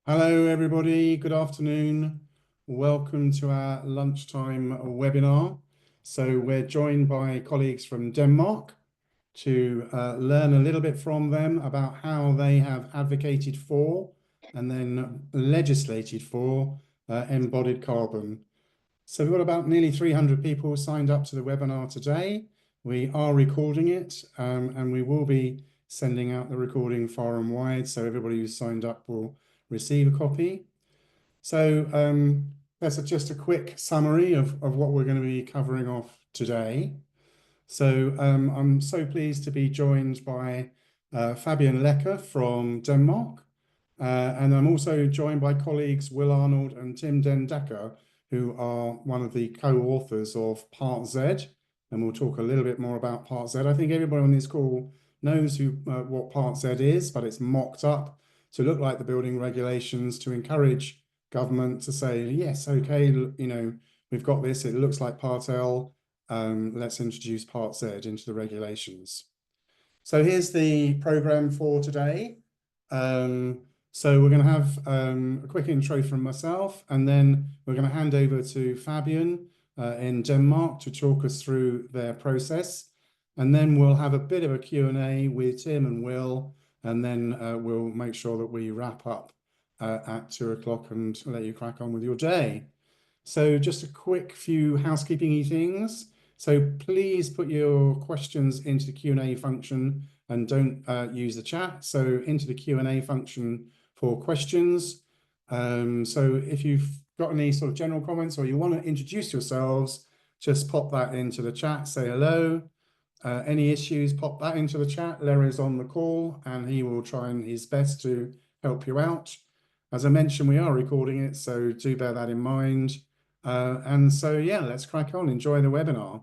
Hello, everybody. Good afternoon. Welcome to our lunchtime webinar. So we're joined by colleagues from Denmark to learn a little bit from them about how they have advocated for and then legislated for embodied carbon. So we've got about nearly 300 people signed up to the webinar today. We are recording it and we will be sending out the recording far and wide, so everybody who's signed up will receive a copy. So that's just a quick summary of what we're going to be covering off today. So I'm so pleased to be joined by Fabian Lecker from Denmark. And I'm also joined by colleagues Will Arnold and Tim Den Dekker, who are one of the co-authors of Part Z. And we'll talk a little bit more about Part Z. I think everybody on this call knows what Part Z is, but it's mocked up to look like the building regulations to encourage government to say, yes, okay, we've got this, it looks like Part L, let's introduce Part Z into the regulations. So here's the program for today. So we're going to have a quick intro from myself, and then we're going to hand over to Fabian in Denmark to talk us through their process. And then we'll have a bit of a Q&A with Tim and Will, and then we'll make sure that we wrap up at 2 o'clock and let you crack on with your day. So just a quick few housekeeping-y things. So please put your questions into the Q&A function and don't use the chat. So into the Q&A function for questions. So if you've got any sort of general comments or you want to introduce yourselves, just pop that into the chat, say hello. Any issues, pop that into the chat. Larry's on the call and he will try his best to help you out. As I mentioned, we are recording it, so do bear that in mind. And so, yeah, let's crack on. Enjoy the webinar.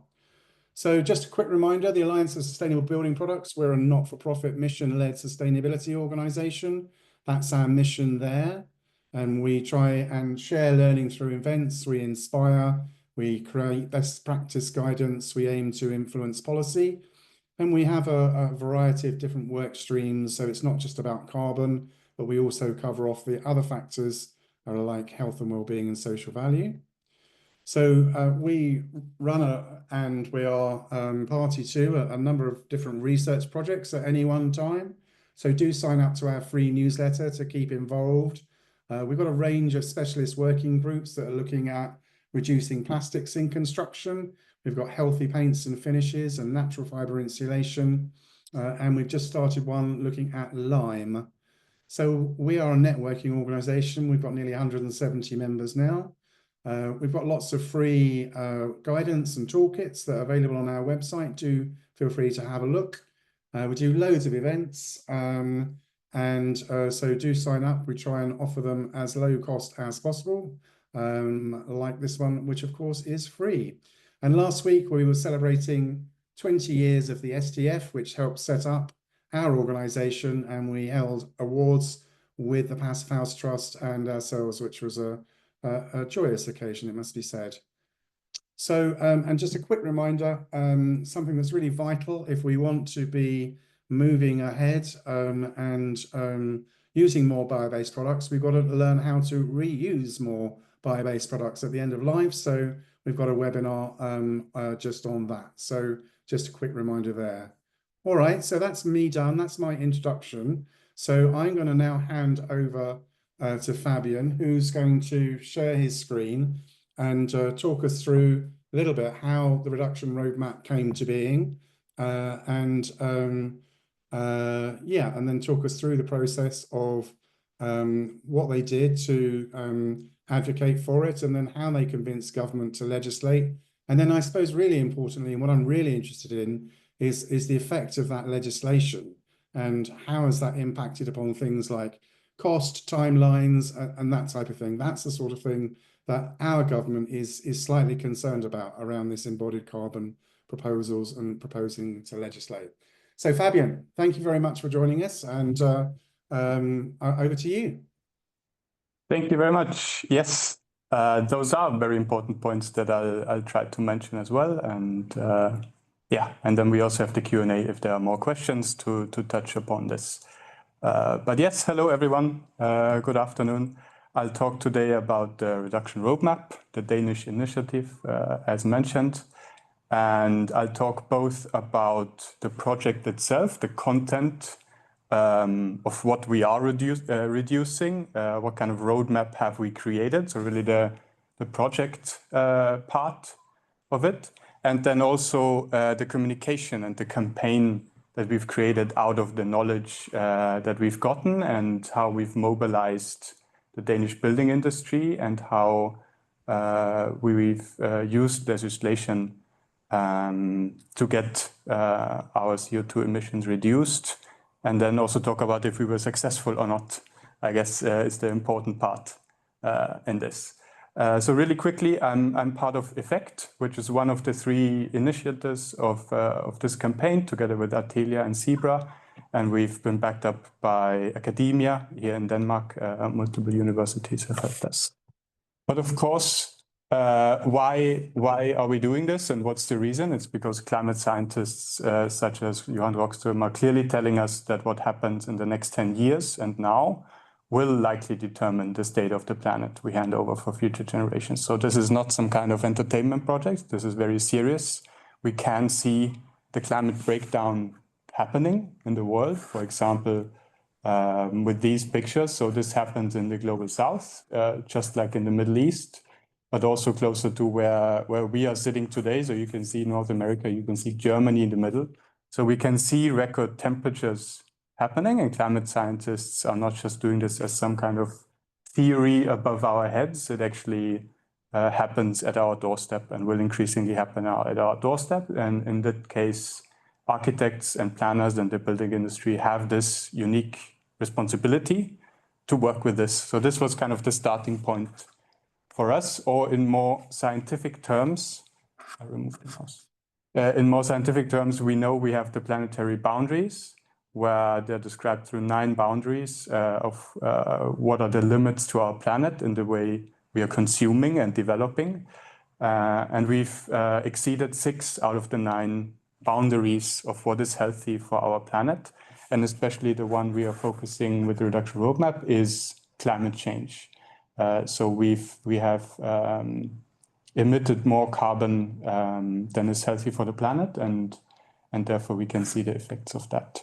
So just a quick reminder, the Alliance of Sustainable Building Products, we're a not-for-profit mission-led sustainability organisation. That's our mission there. And we try and share learning through events. We inspire, we create best practice guidance, we aim to influence policy. And we have a variety of different work streams. So it's not just about carbon, but we also cover off the other factors like health and well-being and social value. So we run and we are party to a number of different research projects at any one time. So do sign up to our free newsletter to keep involved. We've got a range of specialist working groups that are looking at reducing plastics in construction. We've got healthy paints and finishes and natural fiber insulation. And we've just started one looking at lime. So we are a networking organisation. We've got nearly 170 members now. We've got lots of free guidance and toolkits that are available on our website. Do feel free to have a look. We do loads of events, so do sign up. We try and offer them as low cost as possible, like this one, which of course is free. And last week we were celebrating 20 years of the STF, which helped set up our organisation, and we held awards with the Passive House Trust and ourselves, which was a joyous occasion, it must be said. So, and just a quick reminder, something that's really vital if we want to be moving ahead and using more bio-based products, we've got to learn how to reuse more bio-based products at the end of life. So we've got a webinar just on that. So just a quick reminder there. All right, so that's me done. That's my introduction. So I'm going to now hand over to Fabian, who's going to share his screen and talk us through a little bit how the reduction roadmap came to being, and then talk us through the process of what they did to advocate for it, and then how they convinced government to legislate. And then I suppose really importantly, and what I'm really interested in is the effect of that legislation and how has that impacted upon things like cost, timelines, and that type of thing. That's the sort of thing that our government is slightly concerned about around this embodied carbon proposals and proposing to legislate. So Fabian, thank you very much for joining us, and over to you. Thank you very much. Yes, those are very important points that I'll try to mention as well. And yeah, and then we also have the Q&A if there are more questions to touch upon this. But yes, hello everyone. Good afternoon. I'll talk today about the reduction roadmap, the Danish initiative, as mentioned. And I'll talk both about the project itself, the content of what we are reducing, what kind of roadmap have we created, so really the project part of it, and then also the communication and the campaign that we've created out of the knowledge that we've gotten and how we've mobilized the Danish building industry and how we've used legislation to get our CO2 emissions reduced, and then also talk about if we were successful or not. I guess is the important part in this. So really quickly, I'm part of EFFEKT, which is one of the 3 initiatives of this campaign, together with Artelia and CEBRA, and we've been backed up by academia here in Denmark. Multiple universities have helped us. But of course, why are we doing this, and what's the reason? It's because climate scientists such as Johan Rockström are clearly telling us that what happens in the next 10 years and now will likely determine the state of the planet we hand over for future generations. So this is not some kind of entertainment project. This is very serious. We can see the climate breakdown happening in the world, for example, with these pictures. So this happens in the global south, just like in the Middle East, but also closer to where we are sitting today. So you can see North America, you can see Germany in the middle. So we can see record temperatures happening, and climate scientists are not just doing this as some kind of theory above our heads. It actually happens at our doorstep and will increasingly happen at our doorstep. And in that case, architects and planners and the building industry have this unique responsibility to work with this. So this was kind of the starting point for us, or in more scientific terms, I removed the mouse. In more scientific terms, we know we have the planetary boundaries, where they're described through 9 boundaries of what are the limits to our planet in the way we are consuming and developing. And we've exceeded 6 out of the 9 boundaries of what is healthy for our planet. And especially the one we are focusing with the reduction roadmap is climate change. So we have emitted more carbon than is healthy for the planet, and therefore we can see the effects of that.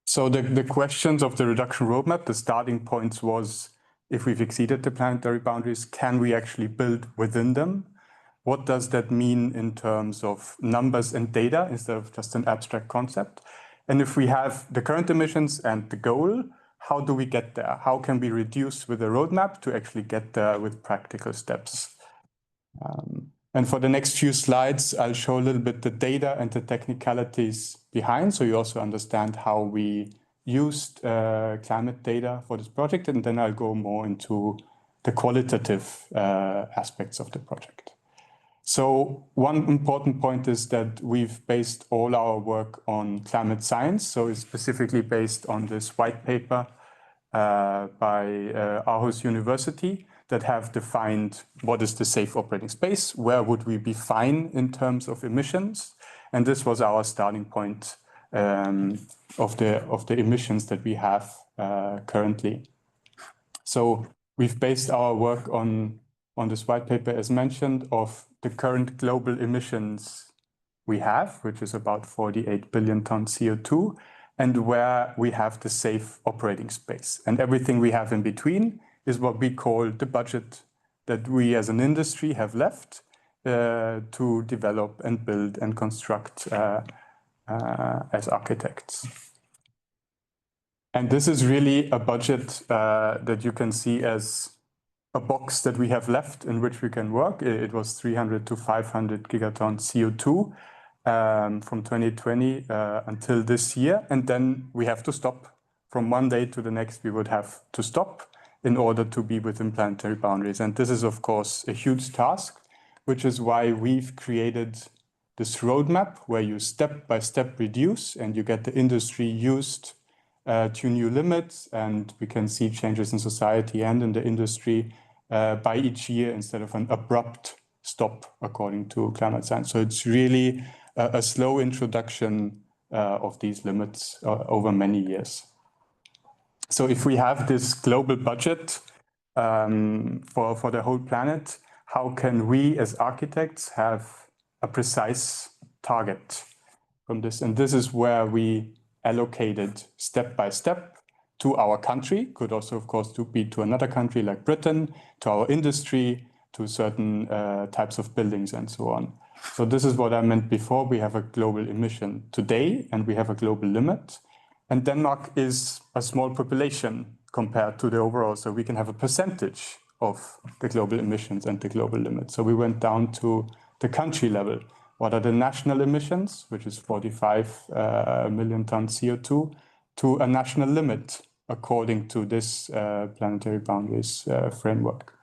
So the questions of the reduction roadmap, the starting points was, if we've exceeded the planetary boundaries, can we actually build within them? What does that mean in terms of numbers and data instead of just an abstract concept? And if we have the current emissions and the goal, how do we get there? How can we reduce with a roadmap to actually get there with practical steps? And for the next few slides, I'll show a little bit the data and the technicalities behind, so you also understand how we used climate data for this project, and then I'll go more into the qualitative aspects of the project. So one important point is that we've based all our work on climate science, so it's specifically based on this white paper by Aarhus University that have defined what is the safe operating space, where would we be fine in terms of emissions. And this was our starting point of the emissions that we have currently. So we've based our work on this white paper, as mentioned, of the current global emissions we have, which is about 48 billion tons CO2, and where we have the safe operating space. And everything we have in between is what we call the budget that we as an industry have left to develop and build and construct as architects. And this is really a budget that you can see as a box that we have left in which we can work. It was 300 to 500 gigatons CO2 from 2020 until this year. And then we have to stop. From one day to the next, we would have to stop in order to be within planetary boundaries. And this is, of course, a huge task, which is why we've created this roadmap where you step by step reduce and you get the industry used to new limits, and we can see changes in society and in the industry by each year instead of an abrupt stop according to climate science. So it's really a slow introduction of these limits over many years. So if we have this global budget for the whole planet, how can we as architects have a precise target from this? And this is where we allocated step by step to our country, could also, of course, be to another country like Britain, to our industry, to certain types of buildings and so on. So this is what I meant before. We have a global emission today, and we have a global limit. And Denmark is a small population compared to the overall, so we can have a percentage of the global emissions and the global limit. So we went down to the country level. What are the national emissions, which is 45 million tons CO2, to a national limit according to this planetary boundaries framework.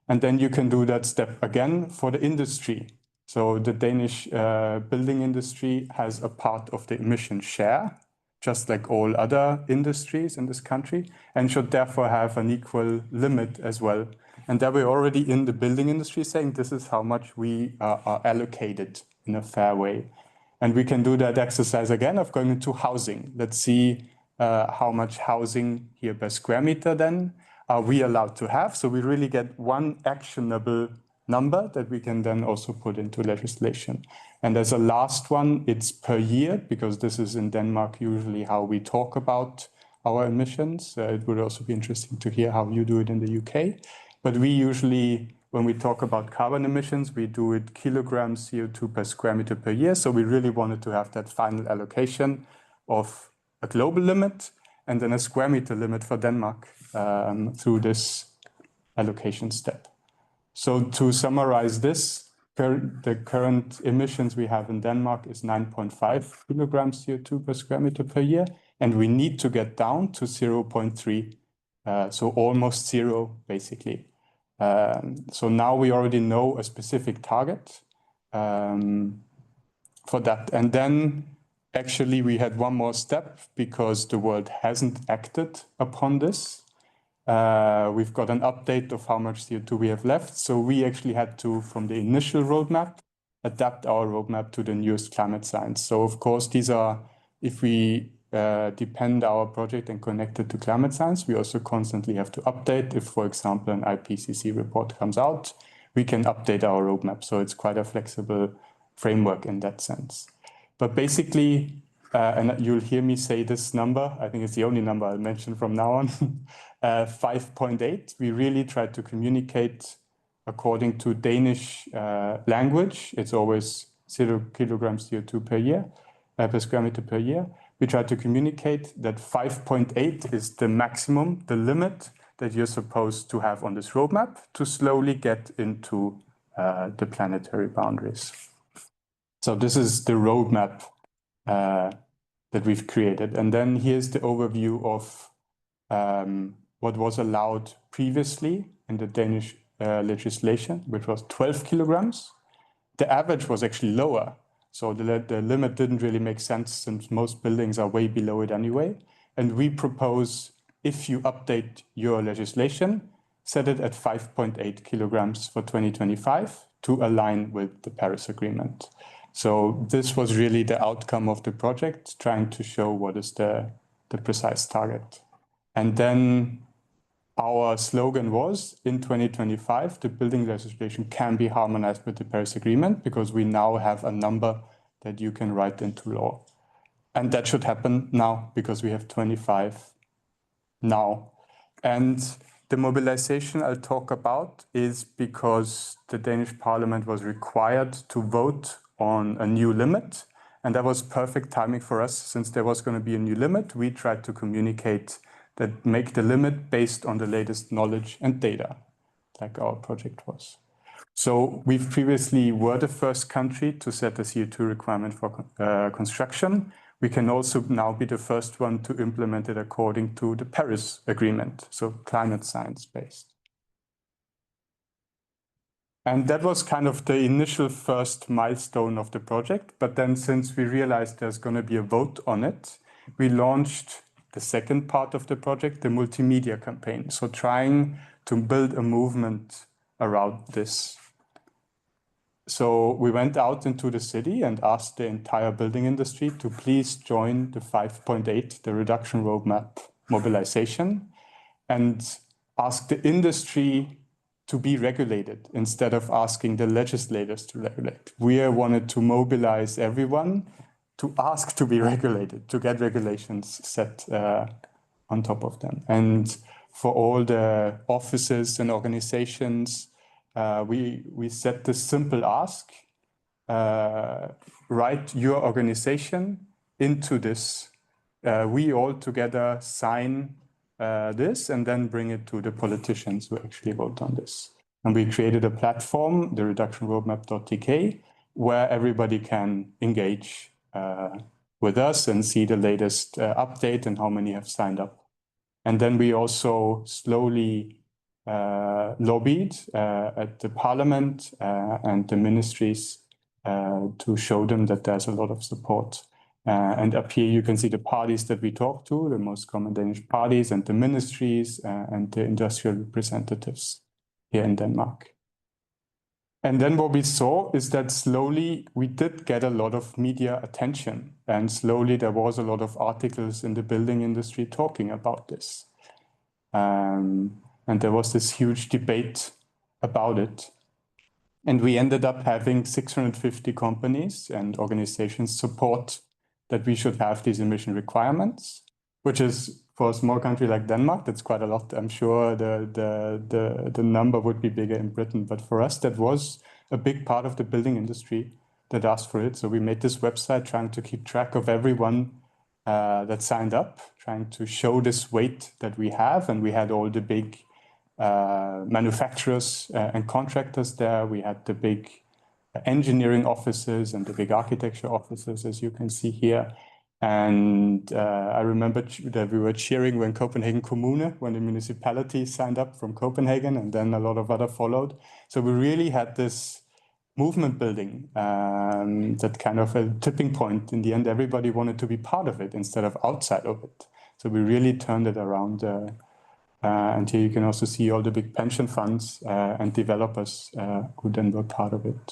And then you can do that step again for the industry. So the Danish building industry has a part of the emission share, just like all other industries in this country, and should therefore have an equal limit as well. And there we're already in the building industry saying this is how much we are allocated in a fair way. And we can do that exercise again of going into housing. Let's see how much housing here per square meter then are we allowed to have. So we really get one actionable number that we can then also put into legislation. And as a last one, it's per year, because this is in Denmark usually how we talk about our emissions. It would also be interesting to hear how you do it in the UK. But we usually, when we talk about carbon emissions, we do it kilograms CO2 per square meter per year. So we really wanted to have that final allocation of a global limit and then a square meter limit for Denmark through this allocation step. So to summarize this, the current emissions we have in Denmark is 9.5 kilograms CO2 per square meter per year, and we need to get down to 0.3, so almost zero, basically. So now we already know a specific target for that. And then actually we had one more step because the world hasn't acted upon this. We've got an update of how much CO2 we have left. So we actually had to, from the initial roadmap, adapt our roadmap to the newest climate science. So of course, these are, if we depend our project and connect it to climate science, we also constantly have to update. If, for example, an IPCC report comes out, we can update our roadmap. So it's quite a flexible framework in that sense. But basically, and you'll hear me say this number, I think it's the only number I'll mention from now on, 5.8. We really try to communicate according to Danish language. It's always 0 kilograms CO2 per year, per square meter per year. We try to communicate that 5.8 is the maximum, the limit that you're supposed to have on this roadmap to slowly get into the planetary boundaries. So this is the roadmap that we've created. And then here's the overview of what was allowed previously in the Danish legislation, which was 12 kilograms. The average was actually lower. So the limit didn't really make sense since most buildings are way below it anyway. And we propose, if you update your legislation, set it at 5.8 kilograms for 2025 to align with the Paris Agreement. So this was really the outcome of the project, trying to show what is the precise target. And then our slogan was, in 2025, the building legislation can be harmonized with the Paris Agreement because we now have a number that you can write into law. And that should happen now because we have 25 now. And the mobilization I'll talk about is because the Danish Parliament was required to vote on a new limit. And that was perfect timing for us. Since there was going to be a new limit, we tried to communicate that make the limit based on the latest knowledge and data, like our project was. So we've previously were the first country to set a CO2 requirement for construction. We can also now be the first one to implement it according to the Paris Agreement, so climate science based. And that was kind of the initial first milestone of the project. But then since we realized there's going to be a vote on it, we launched the second part of the project, the multimedia campaign. So trying to build a movement around this. So we went out into the city and asked the entire building industry to please join the 5.8, the reduction roadmap mobilization and ask the industry to be regulated instead of asking the legislators to regulate. We wanted to mobilize everyone to ask to be regulated, to get regulations set on top of them. And for all the offices and organizations, we set this simple ask, write your organization into this. We all together sign this and then bring it to the politicians who actually vote on this. And we created a platform, the reductionroadmap.dk, where everybody can engage with us and see the latest update and how many have signed up. And then we also slowly lobbied at the parliament and the ministries to show them that there's a lot of support. And up here you can see the parties that we talk to, the most common Danish parties and the ministries and the industrial representatives here in Denmark. And then what we saw is that slowly we did get a lot of media attention, and slowly there was a lot of articles in the building industry talking about this. And there was this huge debate about it. And we ended up having 650 companies and organizations support that we should have these emission requirements, which is for a small country like Denmark, that's quite a lot. I'm sure the number would be bigger in Britain, but for us, that was a big part of the building industry that asked for it. So we made this website trying to keep track of everyone that signed up, trying to show this weight that we have. And we had all the big manufacturers and contractors there. We had the big engineering offices and the big architecture offices, as you can see here. And I remember that we were cheering when Copenhagen Kommune, when the municipality signed up from Copenhagen, and then a lot of other followed. So we really had this movement building, that kind of a tipping point. In the end, everybody wanted to be part of it instead of outside of it. So we really turned it around. And here you can also see all the big pension funds and developers who then were part of it.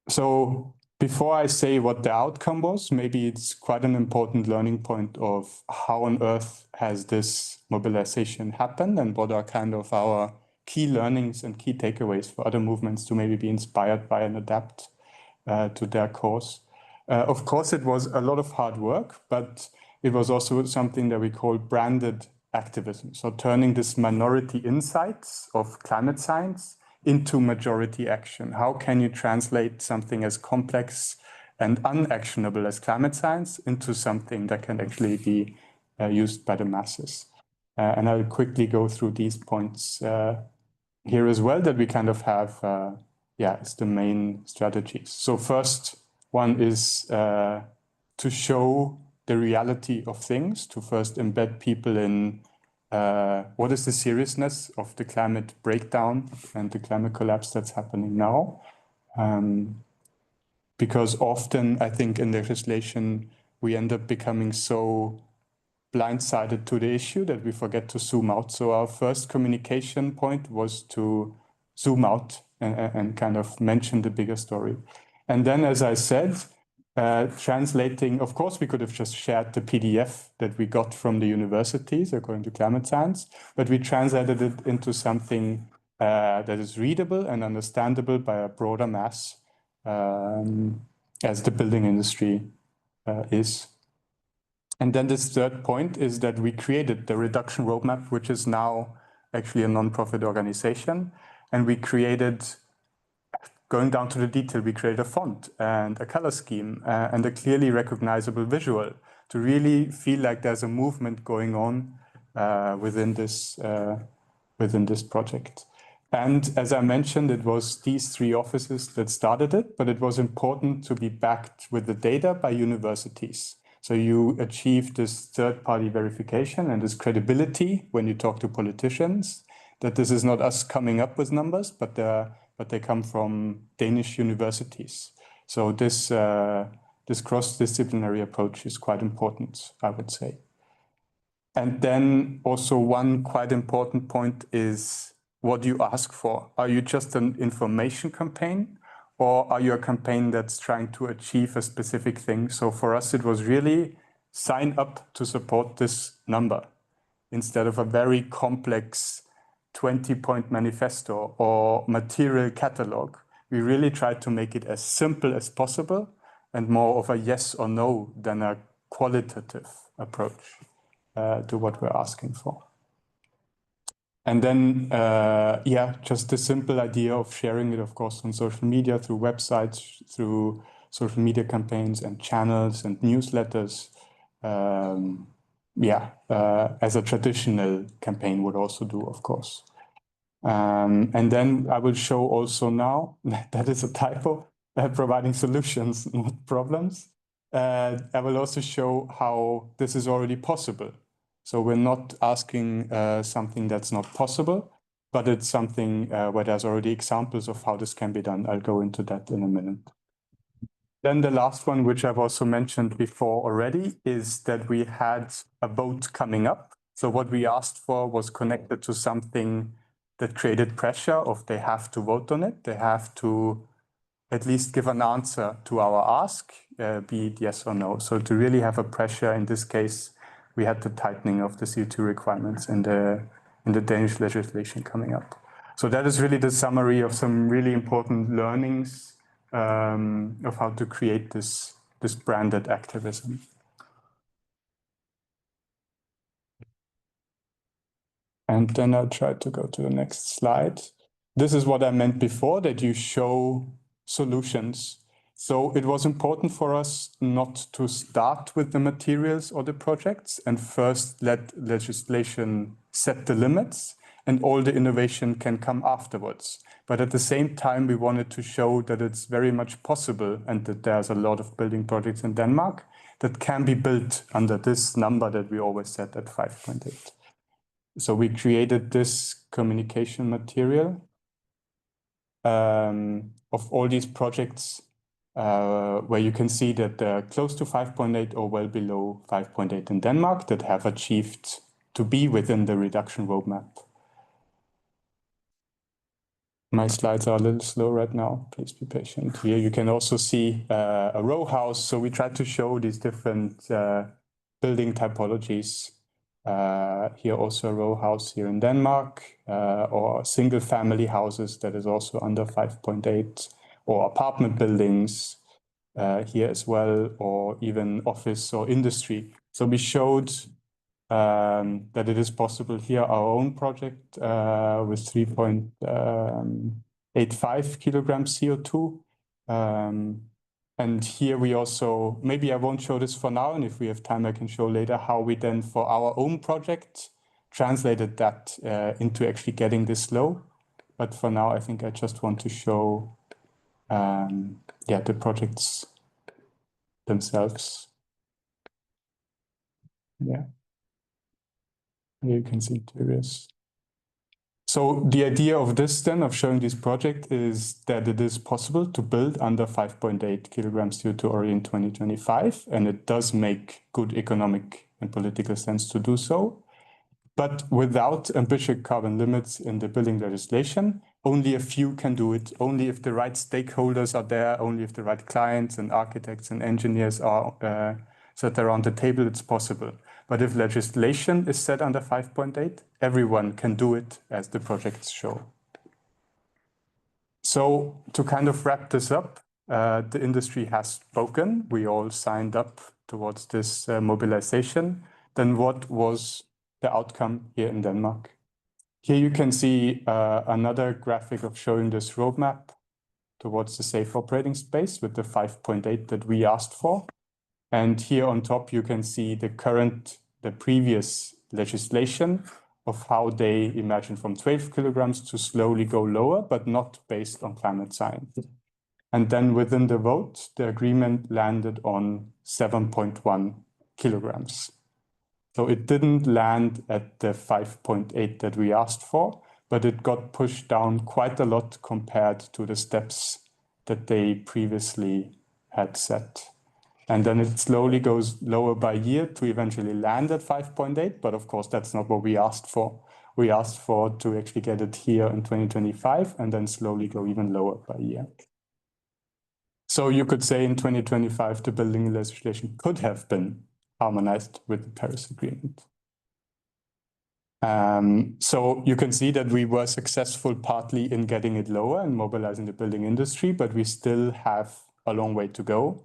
So before I say what the outcome was, maybe it's quite an important learning point of how on earth has this mobilization happened and what are kind of our key learnings and key takeaways for other movements to maybe be inspired by and adapt to their cause. Of course, it was a lot of hard work, but it was also something that we call branded activism. So turning this minority insights of climate science into majority action. How can you translate something as complex and unactionable as climate science into something that can actually be used by the masses? And I'll quickly go through these points here as well that we kind of have, as the main strategies. So first one is to show the reality of things, to first embed people in what is the seriousness of the climate breakdown and the climate collapse that's happening now. Because often, I think in legislation, we end up becoming so blindsided to the issue that we forget to zoom out. So our first communication point was to zoom out and kind of mention the bigger story. And then, as I said, translating, of course, we could have just shared the PDF that we got from the universities according to climate science, but we translated it into something that is readable and understandable by a broader mass, as the building industry is. And then this third point is that we created the Reduction Roadmap, which is now actually a non-profit organization, and we created, going down to the detail, we created a font and a color scheme and a clearly recognizable visual to really feel like there's a movement going on within this project. And as I mentioned, it was these three offices that started it, but it was important to be backed with the data by universities. So you achieve this third-party verification and this credibility when you talk to politicians, that this is not us coming up with numbers, but they come from Danish universities. So this cross-disciplinary approach is quite important, I would say. And then also one quite important point is what do you ask for? Are you just an information campaign, or are you a campaign that's trying to achieve a specific thing? So for us, it was really sign up to support this number. instead of a very complex 20-point manifesto or material catalog, we really tried to make it as simple as possible and more of a yes or no than a qualitative approach to what we're asking for. And then, yeah, just the simple idea of sharing it, of course, on social media, through websites, through social media campaigns and channels and newsletters. Yeah, as a traditional campaign would also do, of course. And then I will show also now, that is a typo, providing solutions, not problems. I will also show how this is already possible. So we're not asking something that's not possible, but it's something where there's already examples of how this can be done. I'll go into that in a minute. Then the last one, which I've also mentioned before already, is that we had a vote coming up. So what we asked for was connected to something that created pressure of they have to vote on it. They have to at least give an answer to our ask, be it yes or no. So to really have a pressure, in this case, we had the tightening of the CO2 requirements in the Danish legislation coming up. So that is really the summary of some really important learnings of how to create this branded activism. And then I'll try to go to the next slide. This is what I meant before, that you show solutions. So it was important for us not to start with the materials or the projects and first let legislation set the limits, and all the innovation can come afterwards. But at the same time, we wanted to show that it's very much possible and that there's a lot of building projects in Denmark that can be built under this number that we always set at 5.8. So we created this communication material of all these projects where you can see that they're close to 5.8 or well below 5.8 in Denmark that have achieved to be within the reduction roadmap. My slides are a little slow right now. Please be patient. Here you can also see a row house. So we tried to show these different building typologies. Here also a row house here in Denmark, or single family houses that is also under 5.8, or apartment buildings here as well, or even office or industry. So we showed that it is possible here, our own project with 3.85 kilograms CO2. And here we also, maybe I won't show this for now, and if we have time I can show later how we then for our own project translated that into actually getting this low. But for now I think I just want to show yeah, the projects themselves. Yeah. Here you can see interiors. So the idea of this then, of showing this project, is that it is possible to build under 5.8 kilograms CO2 already in 2025, and it does make good economic and political sense to do so. But without ambitious carbon limits in the building legislation, only a few can do it. Only if the right stakeholders are there, only if the right clients and architects and engineers are sat around the table, it's possible. But if legislation is set under 5.8, everyone can do it, as the projects show. So to kind of wrap this up, the industry has spoken. We all signed up towards this mobilization. Then what was the outcome here in Denmark? Here you can see another graphic of showing this roadmap towards the safe operating space with the 5.8 that we asked for. And here on top, you can see the previous legislation of how they imagine from 12 kilograms to slowly go lower, but not based on climate science. And then within the vote, the agreement landed on 7.1 kilograms. So it didn't land at the 5.8 that we asked for, but it got pushed down quite a lot compared to the steps that they previously had set. And then it slowly goes lower by year to eventually land at 5.8. But of course, that's not what we asked for. We asked for to actually get it here in 2025 and then slowly go even lower by year. So you could say in 2025, the building legislation could have been harmonized with the Paris Agreement. So you can see that we were successful partly in getting it lower and mobilizing the building industry, but we still have a long way to go,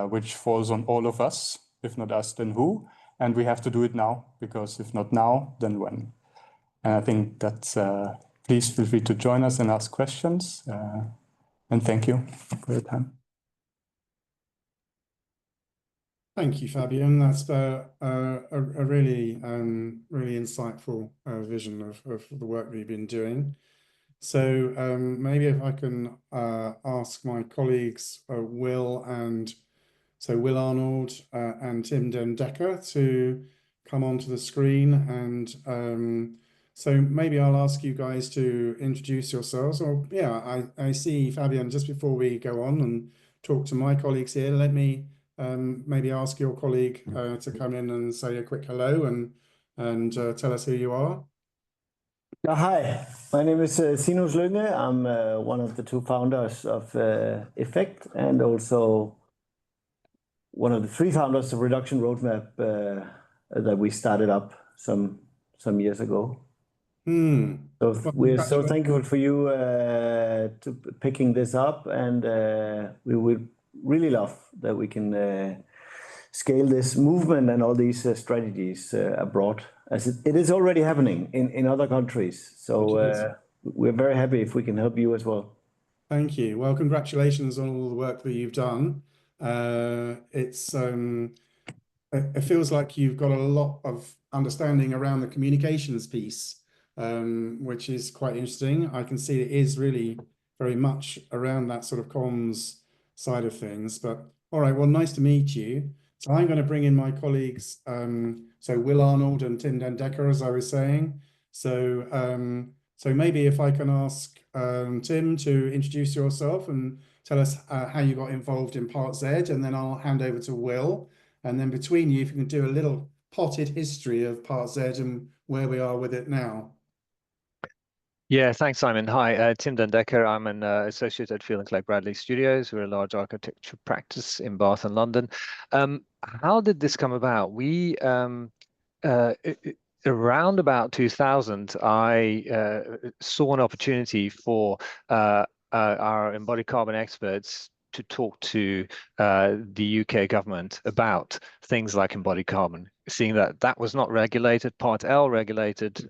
which falls on all of us. If not us, then who? And we have to do it now, because if not now, then when? And I think that's, please feel free to join us and ask questions. And thank you for your time. Thank you, Fabian. That's a really really insightful vision of the work that you've been doing. So maybe if I can ask my colleagues Will Arnold and Tim Den Dekker to come onto the screen, and so maybe I'll ask you guys to introduce yourselves. Or yeah, I see Fabian, just before we go on and talk to my colleagues here, let me maybe ask your colleague to come in and say a quick hello and tell us who you are. Hi, my name is Sinus Lynge. I'm one of the two founders of EFFEKT and also one of the three founders of Reduction Roadmap that we started up some years ago. So Well, we're so thankful for you to picking this up, and we would really love that we can scale this movement and all these strategies abroad, as it is already happening in other countries. So we're very happy if we can help you as well. Thank you. Well, congratulations on all the work that you've done. It feels like you've got a lot of understanding around the communications piece, which is quite interesting. I can see it is really very much around that sort of comms side of things. But all right, well, nice to meet you. So I'm going to bring in my colleagues, so Will Arnold and Tim Den Dekker, as I was saying. So maybe if I can ask Tim to introduce yourself and tell us how you got involved in Part Z, and then I'll hand over to Will. And then between you, if you can do a little potted history of Part Z and where we are with it now. Yeah, thanks, Simon. Hi, Tim Den Dekker. I'm an associate at Field & Clegg Bradley Studios. We're a large architecture practice in Bath and London. How did this come about? We around about 2000, I saw an opportunity for our embodied carbon experts to talk to the UK government about things like embodied carbon, seeing that was not regulated, Part L regulated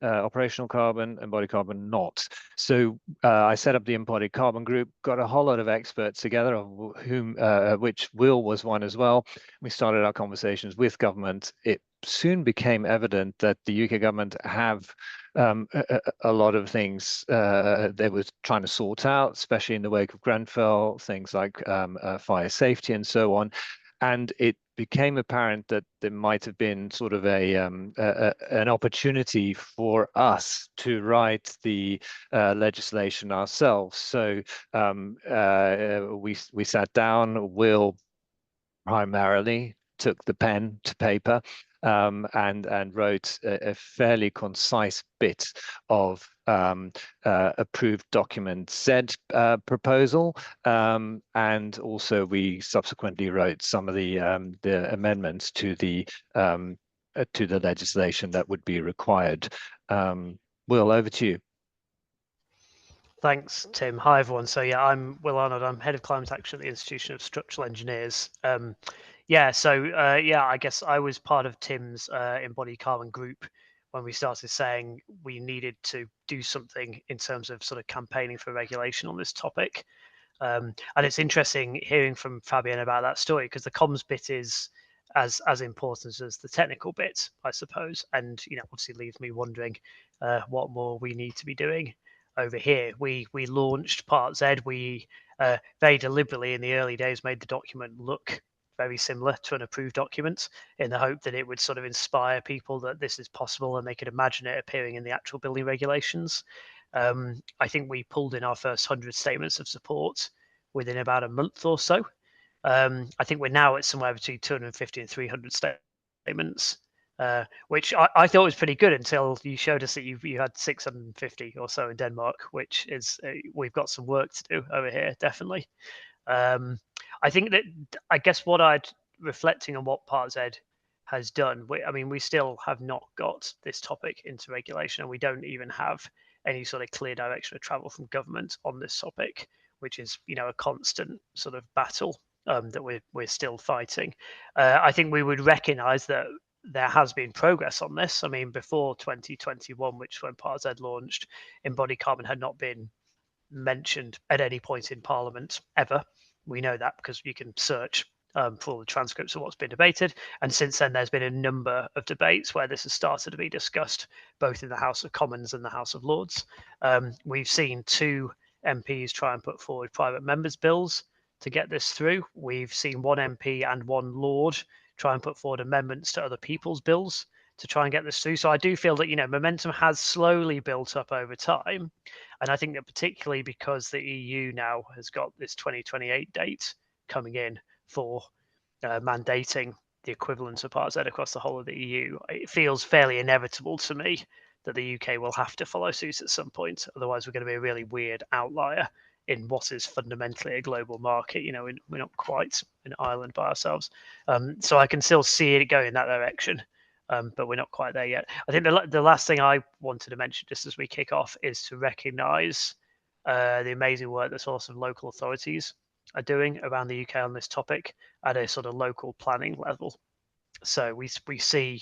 operational carbon, embodied carbon not. So I set up the embodied carbon group, got a whole lot of experts together, of whom which Will was one as well. We started our conversations with government. It soon became evident that the UK government have a lot of things they were trying to sort out, especially in the wake of Grenfell, things like fire safety and so on. And it became apparent that there might have been sort of an opportunity for us to write the legislation ourselves. So we sat down. Will primarily took the pen to paper and wrote a fairly concise bit of approved document Z proposal, and also we subsequently wrote some of the amendments to the legislation that would be required. Will, over to you. Thanks, Tim. Hi, everyone. So yeah, I'm Will Arnold. I'm head of climate action at the Institution of Structural Engineers. I guess I was part of Tim's embodied carbon group when we started saying we needed to do something in terms of sort of campaigning for regulation on this topic. And it's interesting hearing from Fabian about that story, because the comms bit is as important as the technical bit, I suppose. And obviously leaves me wondering what more we need to be doing over here. We launched Part Z. We very deliberately in the early days made the document look very similar to an approved document, in the hope that it would sort of inspire people that this is possible and they could imagine it appearing in the actual building regulations. I think we pulled in our first 100 statements of support within about a month or so. I think we're now at somewhere between 250 and 300 statements, which I thought was pretty good until you showed us that you had 650 or so in Denmark, which is we've got some work to do over here, definitely. I think that, I guess what reflecting on what Part Z has done. I mean, we still have not got this topic into regulation, and we don't even have any sort of clear direction of travel from government on this topic, which is, you know, a constant sort of battle that we're still fighting. I think we would recognise that there has been progress on this. I mean, before 2021, which when Part Z launched, embodied carbon had not been mentioned at any point in Parliament ever. We know that because you can search for all the transcripts of what's been debated. And since then, there's been a number of debates where this has started to be discussed, both in the House of Commons and the House of Lords. We've seen 2 MPs try and put forward private members' bills to get this through. We've seen 1 MP and 1 Lord try and put forward amendments to other people's bills to try and get this through. So I do feel that, you know, momentum has slowly built up over time. And I think that particularly because the EU now has got this 2028 date coming in for mandating the equivalent of Part Z across the whole of the EU, it feels fairly inevitable to me that the UK will have to follow suit at some point. Otherwise, we're going to be a really weird outlier in what is fundamentally a global market. You know, we're not quite an island by ourselves. So I can still see it going in that direction, but we're not quite there yet. I think the last thing I wanted to mention just as we kick off is to recognise the amazing work that lots of local authorities are doing around the UK on this topic at a sort of local planning level. So we see,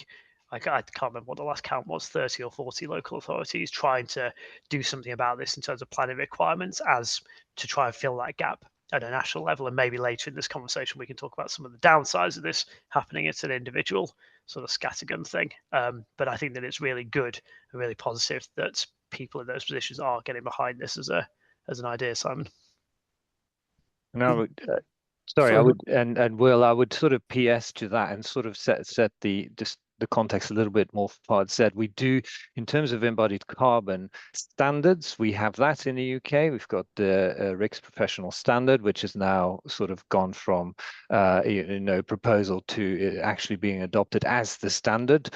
I can't remember what the last count was, 30 or 40 local authorities trying to do something about this in terms of planning requirements as to try and fill that gap at a national level. And maybe later in this conversation, we can talk about some of the downsides of this happening at an individual sort of scattergun thing. But I think that it's really good and really positive that people in those positions are getting behind this as an idea, Simon. No, sorry, I would, and Will, I would sort of PS to that and sort of set the context a little bit more for Part Z. We do, in terms of embodied carbon standards, we have that in the UK. We've got the RICS professional standard, which has now sort of gone from proposal to actually being adopted as the standard.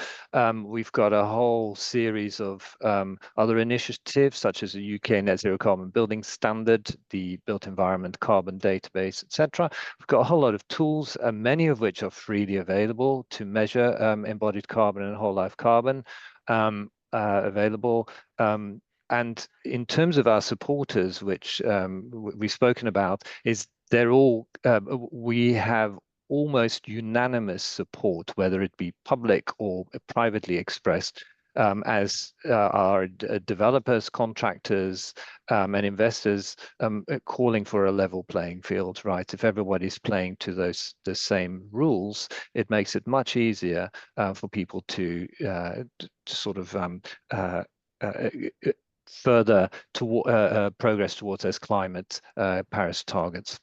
We've got a whole series of other initiatives, such as the UK Net Zero Carbon Building Standard, the Built Environment Carbon Database, etc. We've got a whole lot of tools, many of which are freely available to measure embodied carbon and whole life carbon available. And in terms of our supporters, which we've spoken about, is they're all, we have almost unanimous support, whether it be public or privately expressed, as our developers, contractors, and investors calling for a level playing field, right? If everybody's playing to the same rules, it makes it much easier for people to sort of further to progress towards those climate Paris targets.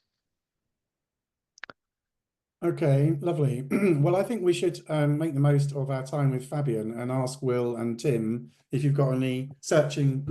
Okay, lovely. Well, I think we should make the most of our time with Fabian and ask Will and Tim if you've got any searching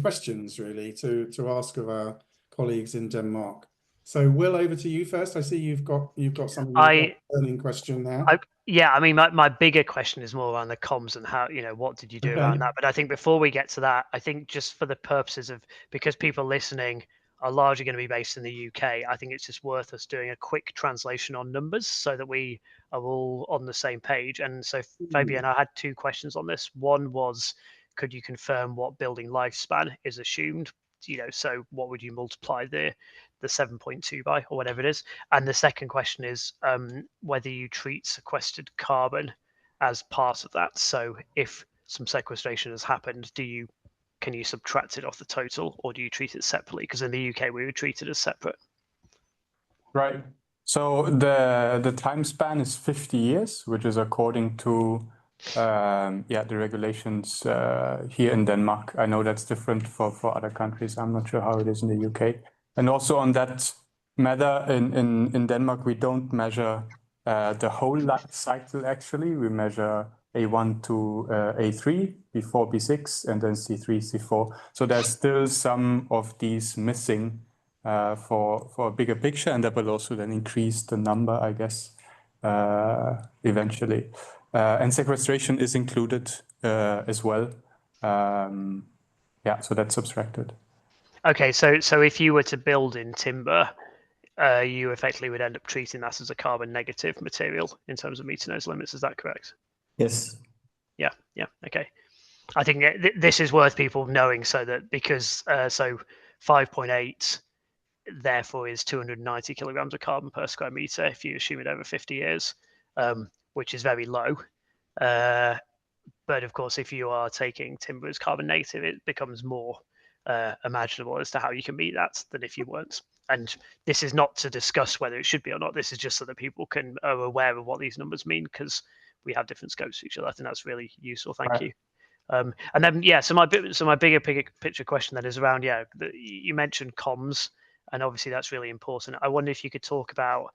questions really to ask of our colleagues in Denmark. So Will, over to you first. I see you've got some burning question there. Yeah, I mean, my bigger question is more around the comms and how, you know, what did you do around that? But I think before we get to that, I think just for the purposes of, because people listening are largely going to be based in the UK, I think it's just worth us doing a quick translation on numbers so that we are all on the same page. And so, Fabian, I had 2 questions on this. One was, could you confirm what building lifespan is assumed? You know, so what would you multiply the 7.2 by, or whatever it is? And the second question is whether you treat sequestered carbon as part of that. So if some sequestration has happened, can you subtract it off the total, or do you treat it separately? Because in the UK, we would treat it as separate. Right. So the time span is 50 years, which is according to the regulations here in Denmark. I know that's different for other countries. I'm not sure how it is in the UK. And also on that matter, in Denmark, we don't measure the whole life cycle, actually. We measure A1 to A3, B4, B6, and then C3, C4. So there's still some of these missing for a bigger picture, and that will also then increase the number, I guess, eventually. And sequestration is included as well. So that's subtracted. Okay, so if you were to build in timber, you effectively would end up treating that as a carbon negative material in terms of meeting those limits. Is that correct? Yes. Yeah. Okay. I think this is worth people knowing, so that because so 5.8 therefore is 290 kilograms of carbon per square meter if you assume it over 50 years, which is very low. But of course, if you are taking timber as carbon negative, it becomes more imaginable as to how you can meet that than if you weren't. And this is not to discuss whether it should be or not. This is just so that people are aware of what these numbers mean, because we have different scopes for each other. I think that's really useful. Thank you. And then, so my bigger picture question then is around, you mentioned comms, and obviously that's really important. I wonder if you could talk about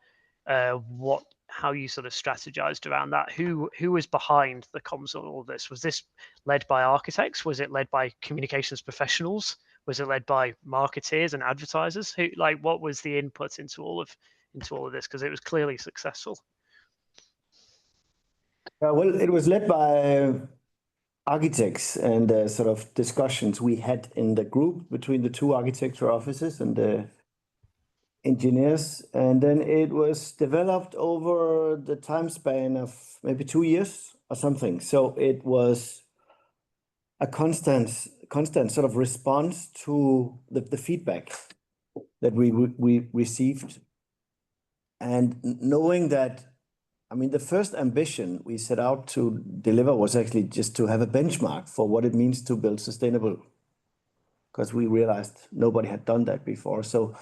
how you sort of strategized around that. Who was behind the comms on all of this? Was this led by architects? Was it led by communications professionals? Was it led by marketeers and advertisers? What was the input into all of this? Because it was clearly successful. Well, it was led by architects and sort of discussions we had in the group between the two architecture offices and the engineers, and then it was developed over the time span of maybe 2 years or something. So it was a constant sort of response to the feedback that we received, and knowing that, I mean, the first ambition we set out to deliver was actually just to have a benchmark for what it means to build sustainable, because we realized nobody had done that before. So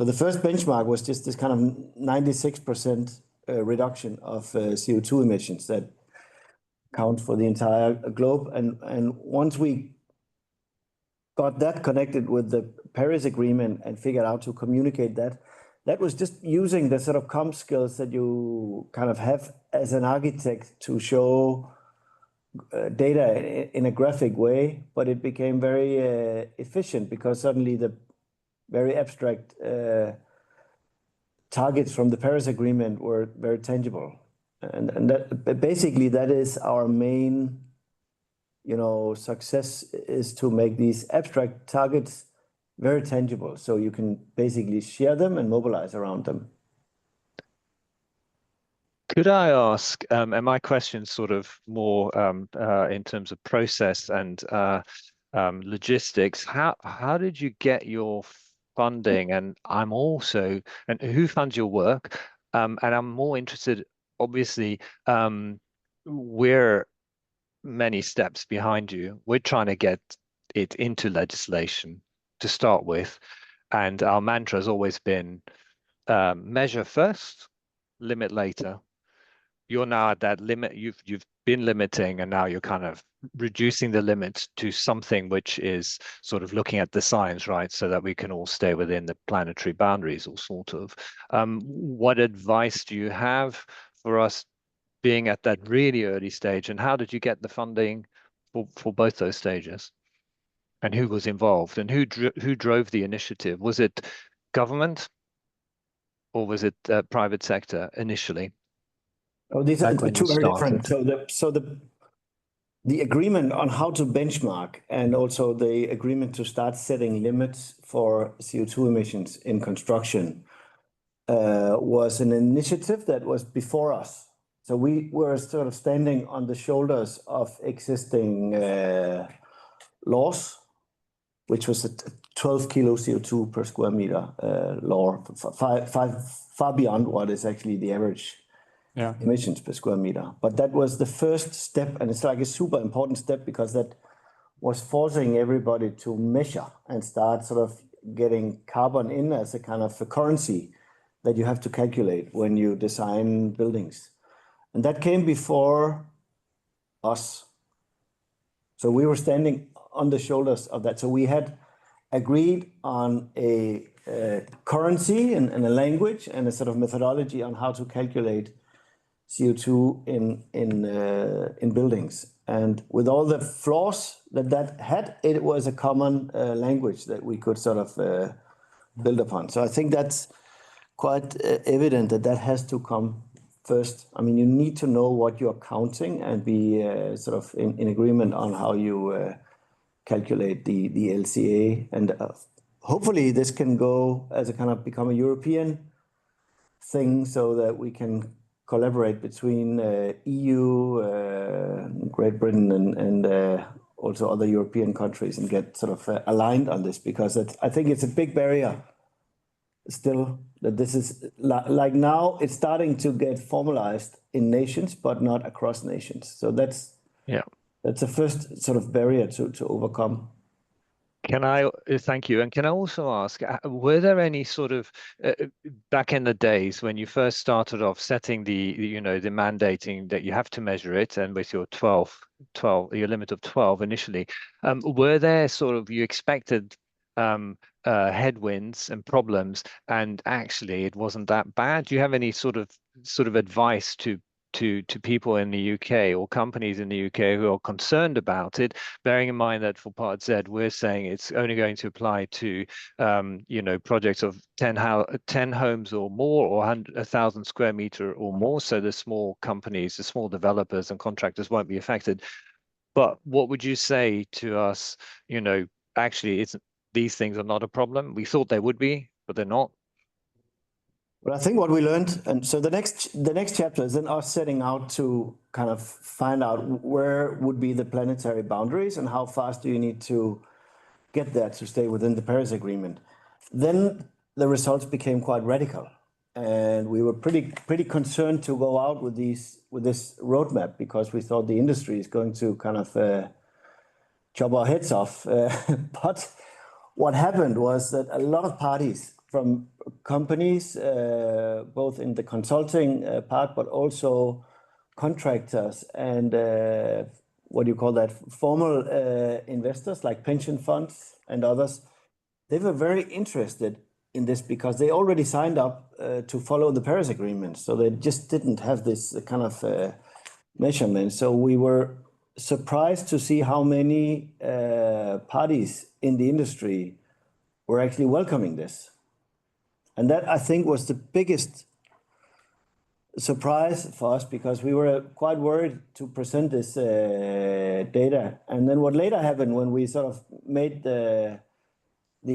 the first benchmark was just this kind of 96% reduction of CO2 emissions that count for the entire globe. And once we got that connected with the Paris Agreement and figured out to communicate that was just using the sort of comms skills that you kind of have as an architect to show data in a graphic way, but it became very efficient because suddenly the very abstract targets from the Paris Agreement were very tangible. And that basically that is our main, success, is to make these abstract targets very tangible, so you can basically share them and mobilize around them. Could I ask, and my question sort of more in terms of process and logistics, how did you get your funding? And who funds your work? And I'm more interested, obviously, we're many steps behind you. We're trying to get it into legislation to start with. And our mantra has always been measure first, limit later. You're now at that limit. You've been limiting, and now you're kind of reducing the limits to something which is sort of looking at the science, right? So that we can all stay within the planetary boundaries, or sort of. What advice do you have for us being at that really early stage, and how did you get the funding for both those stages? And who was involved, and who drove the initiative? Was it government, or was it private sector initially? Oh, these are two very different. So the agreement on how to benchmark, and also the agreement to start setting limits for CO2 emissions in construction was an initiative that was before us. So we were sort of standing on the shoulders of existing laws, which was a 12 kilo CO2 per square meter law, far beyond what is actually the average emissions per square meter. But that was the first step, and it's like a super important step, because that was forcing everybody to measure and start sort of getting carbon in as a kind of a currency that you have to calculate when you design buildings. And that came before us. So we were standing on the shoulders of that. So we had agreed on a currency and a language and a sort of methodology on how to calculate CO2 in buildings. And with all the flaws that had, it was a common language that we could sort of build upon. So I think that's quite evident that has to come first. I mean, you need to know what you're counting and be sort of in agreement on how you calculate the LCA. And hopefully this can go as a kind of become a European thing so that we can collaborate between EU, Great Britain, and also other European countries and get sort of aligned on this, because I think it's a big barrier still, that this is like now it's starting to get formalized in nations, but not across nations. So that's the first sort of barrier to overcome. Can I thank you, and can I also ask, were there any sort of back in the days when you first started off setting the the mandating that you have to measure it, and with your 12 your limit of 12 initially, were there sort of, you expected headwinds and problems, and actually it wasn't that bad? Do you have any sort of advice to people in the UK or companies in the UK who are concerned about it, bearing in mind that for Part Z we're saying it's only going to apply to projects of 10 homes or more, or 1,000 square meter or more, so the small companies, the small developers and contractors won't be affected. But what would you say to us, actually these things are not a problem? We thought they would be, but they're not. Well, I think what we learned, and so the next chapter is then us setting out to kind of find out where would be the planetary boundaries and how fast do you need to get there to stay within the Paris Agreement. Then the results became quite radical, and we were pretty concerned to go out with this roadmap, because we thought the industry is going to kind of chop our heads off. But what happened was that a lot of parties from companies, both in the consulting part, but also contractors and formal investors like pension funds and others, they were very interested in this because they already signed up to follow the Paris Agreement. So they just didn't have this kind of measurement. So we were surprised to see how many parties in the industry were actually welcoming this. And that, I think, was the biggest surprise for us, because we were quite worried to present this data. And then what later happened when we sort of made the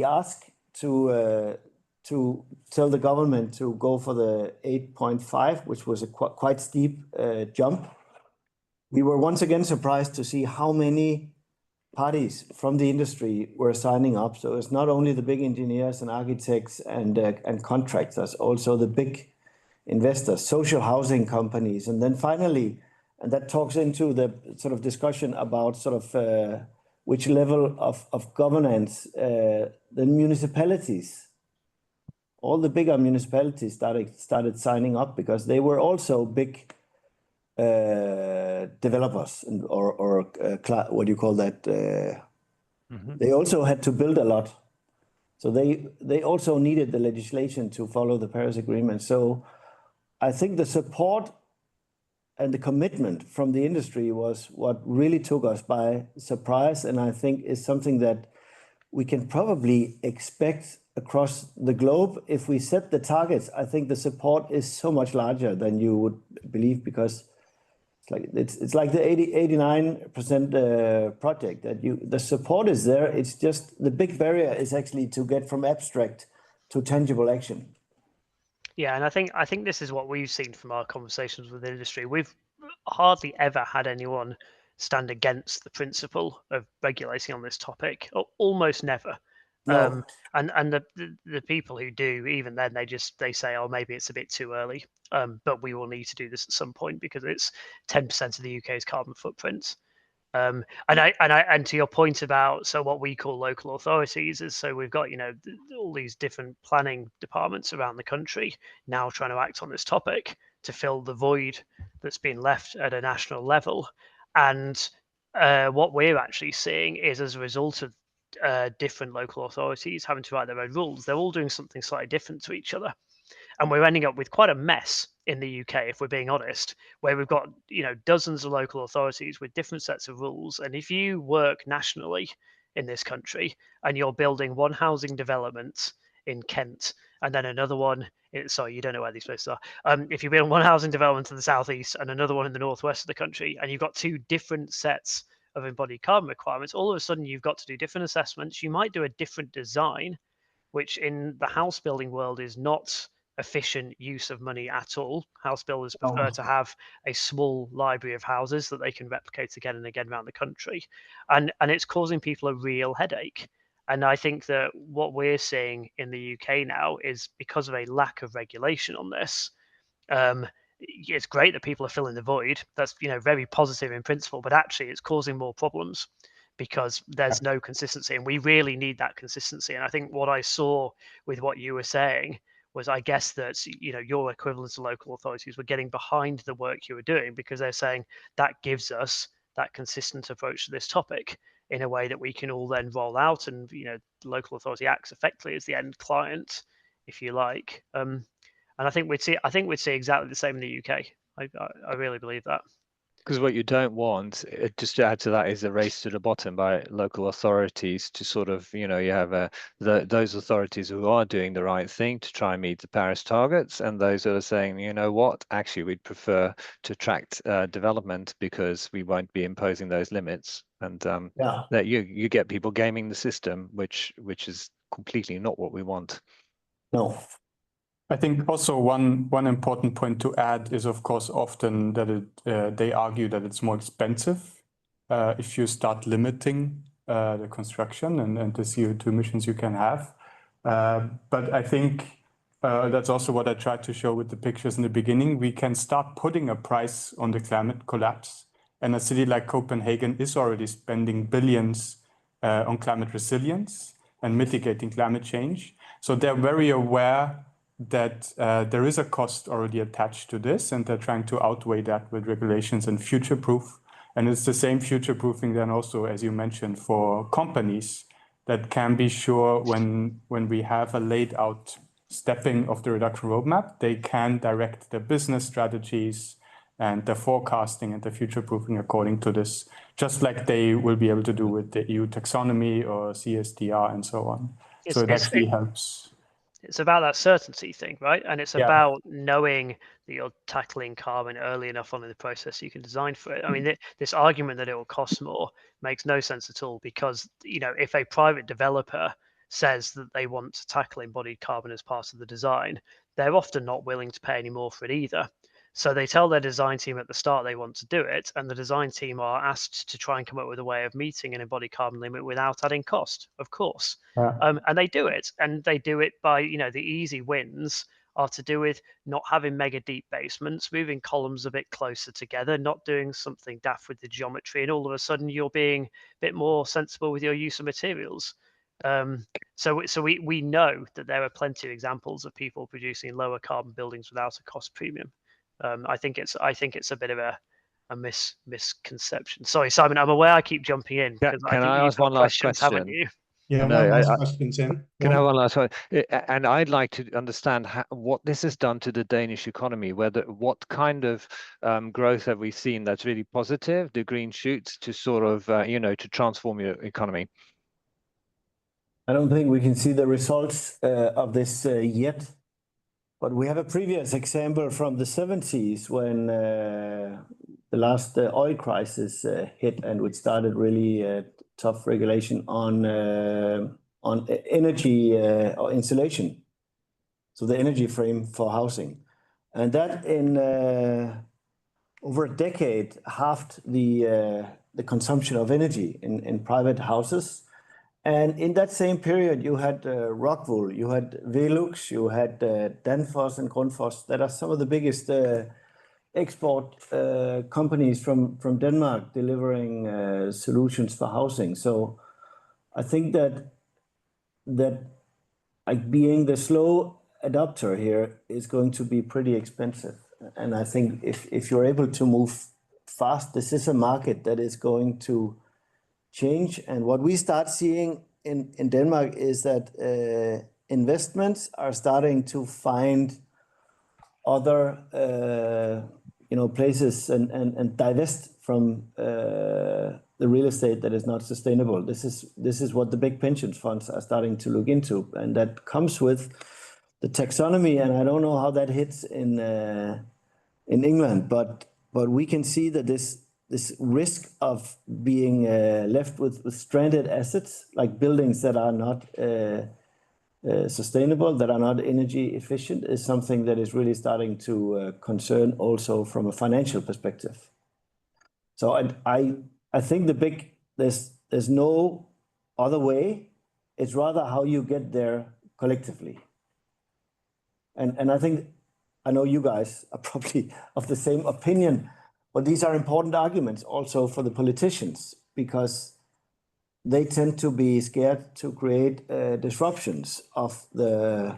ask to tell the government to go for the 8.5, which was a quite steep jump, we were once again surprised to see how many parties from the industry were signing up. So it's not only the big engineers and architects and contractors, also the big investors, social housing companies. And then finally, and that talks into the sort of discussion about sort of which level of governance, the municipalities, all the bigger municipalities started signing up, because they were also big developers or what do you call that? They also had to build a lot. So they also needed the legislation to follow the Paris Agreement. So I think the support and the commitment from the industry was what really took us by surprise, and I think is something that we can probably expect across the globe. If we set the targets, I think the support is so much larger than you would believe, because it's like the 89% project that the support is there. It's just the big barrier is actually to get from abstract to tangible action. Yeah, and I think this is what we've seen from our conversations with the industry. We've hardly ever had anyone stand against the principle of regulating on this topic, or almost never. No. And the people who do, even then, they say, oh, maybe it's a bit too early, but we will need to do this at some point because it's 10% of the UK's carbon footprint. And to your point about, so what we call local authorities is, so we've got all these different planning departments around the country now trying to act on this topic to fill the void that's been left at a national level. And what we're actually seeing is, as a result of different local authorities having to write their own rules, they're all doing something slightly different to each other. And we're ending up with quite a mess in the UK, if we're being honest, where we've got dozens of local authorities with different sets of rules. And if you work nationally in this country and you're building one housing development in Kent and then another one, sorry, you don't know where these places are. If you build one housing development in the southeast and another one in the northwest of the country, and you've got two different sets of embodied carbon requirements, all of a sudden you've got to do different assessments. You might do a different design, which in the house building world is not efficient use of money at all. House builders prefer to have a small library of houses that they can replicate again and again around the country, and it's causing people a real headache. And I think that what we're seeing in the UK now is because of a lack of regulation on this. It's great that people are filling the void. That's very positive in principle, but actually it's causing more problems because there's no consistency, and we really need that consistency. And I think what I saw with what you were saying was, I guess that your equivalents to local authorities were getting behind the work you were doing because they're saying that gives us that consistent approach to this topic in a way that we can all then roll out, and the local authority acts effectively as the end client, if you like. And I think we'd see exactly the same in the UK. I really believe that. Because what you don't want, just to add to that, is a race to the bottom by local authorities to sort of, you have those authorities who are doing the right thing to try and meet the Paris targets, and those who are saying, you know what, actually we'd prefer to attract development because we won't be imposing those limits, and that you get people gaming the system, which is completely not what we want. No. I think also one important point to add is, of course, often that they argue that it's more expensive if you start limiting the construction and the CO2 emissions you can have. But I think that's also what I tried to show with the pictures in the beginning. We can start putting a price on the climate collapse. And a city like Copenhagen is already spending billions on climate resilience and mitigating climate change. So they're very aware that there is a cost already attached to this, and they're trying to outweigh that with regulations and future-proof. And it's the same future-proofing then also, as you mentioned, for companies that can be sure when we have a laid out stepping of the reduction roadmap, they can direct their business strategies and the forecasting and the future-proofing according to this, just like they will be able to do with the EU taxonomy or CSDR and so on. So it actually helps. It's about that certainty thing, right? And it's about knowing that you're tackling carbon early enough on in the process so you can design for it. I mean, this argument that it will cost more makes no sense at all, because, if a private developer says that they want to tackle embodied carbon as part of the design, they're often not willing to pay any more for it either. So they tell their design team at the start they want to do it, and the design team are asked to try and come up with a way of meeting an embodied carbon limit without adding cost, of course. And they do it, by, the easy wins are to do with not having mega deep basements, moving columns a bit closer together, not doing something daft with the geometry, and all of a sudden you're being a bit more sensible with your use of materials. So we know that there are plenty of examples of people producing lower carbon buildings without a cost premium. I think it's a bit of a misconception. Sorry, Simon, I'm aware I keep jumping in because Can I ask one last question? Haven't you? Yeah, one last question, Tim. Can I have one last one? And I'd like to understand what this has done to the Danish economy. What kind of growth have we seen that's really positive, the green shoots to sort of to transform your economy? I don't think we can see the results of this yet. But we have a previous example from the 70s when the last oil crisis hit, and which started really tough regulation on energy or insulation, so the energy frame for housing, and that in over a decade halved the consumption of energy in private houses. And in that same period, you had Rockwool, you had Velux, you had Danfoss and Grundfos, that are some of the biggest export companies from Denmark delivering solutions for housing. So I think that like being the slow adopter here is going to be pretty expensive. And I think if you're able to move fast, this is a market that is going to change. And what we start seeing in Denmark is that investments are starting to find other places and divest from the real estate that is not sustainable. This is what the big pension funds are starting to look into, and that comes with the taxonomy. And I don't know how that hits in England, but we can see that this risk of being left with stranded assets, like buildings that are not sustainable, that are not energy efficient, is something that is really starting to concern also from a financial perspective. So I think there's no other way. It's rather how you get there collectively. And I know you guys are probably of the same opinion, but these are important arguments also for the politicians, because they tend to be scared to create disruptions of the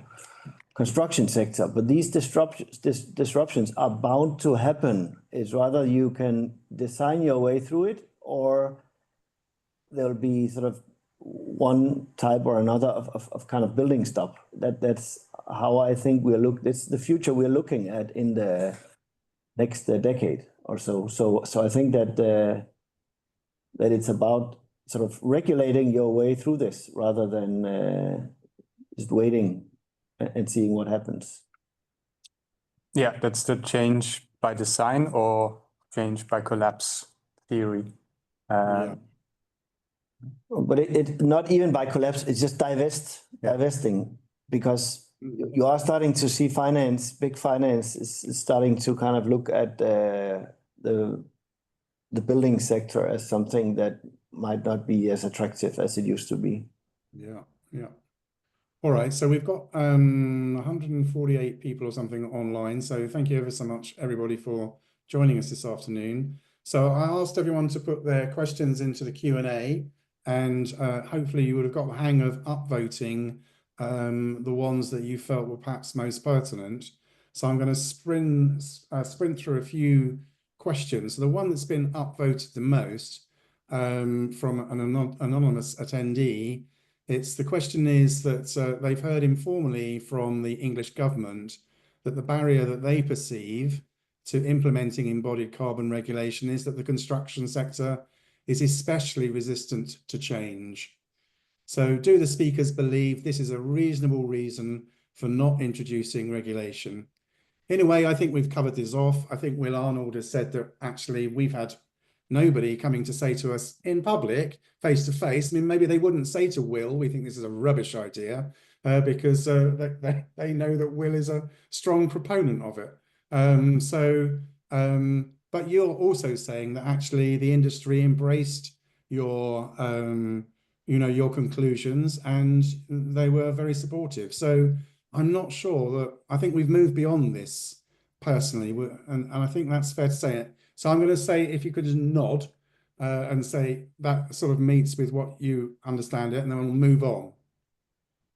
construction sector. But these disruptions are bound to happen. It's rather you can design your way through it, or there'll be sort of one type or another of kind of building stop. That's how I think it's the future we're looking at in the next decade or so. So I think that it's about sort of regulating your way through this rather than just waiting and seeing what happens. Yeah, that's the change by design or change by collapse theory. Yeah. But it not even by collapse, it's just divesting, because you are starting to see big finance is starting to kind of look at the building sector as something that might not be as attractive as it used to be. Yeah, yeah. All right, so we've got 148 people or something online. So thank you ever so much, everybody, for joining us this afternoon. So I asked everyone to put their questions into the Q&A, and hopefully you would have got the hang of upvoting the ones that you felt were perhaps most pertinent. So I'm going to sprint through a few questions. So the one that's been upvoted the most from an anonymous attendee, the question is that they've heard informally from the English government that the barrier that they perceive to implementing embodied carbon regulation is that the construction sector is especially resistant to change. So do the speakers believe this is a reasonable reason for not introducing regulation? In a way, I think we've covered this off. I think Will Arnold has said that actually we've had nobody coming to say to us in public, face to face. I mean, maybe they wouldn't say to Will, we think this is a rubbish idea, because they know that Will is a strong proponent of it. But you're also saying that actually the industry embraced your conclusions and they were very supportive. So I'm not sure that, I think we've moved beyond this personally, and I think that's fair to say it. So I'm going to say, if you could just nod and say that sort of meets with what you understand it, and then we'll move on.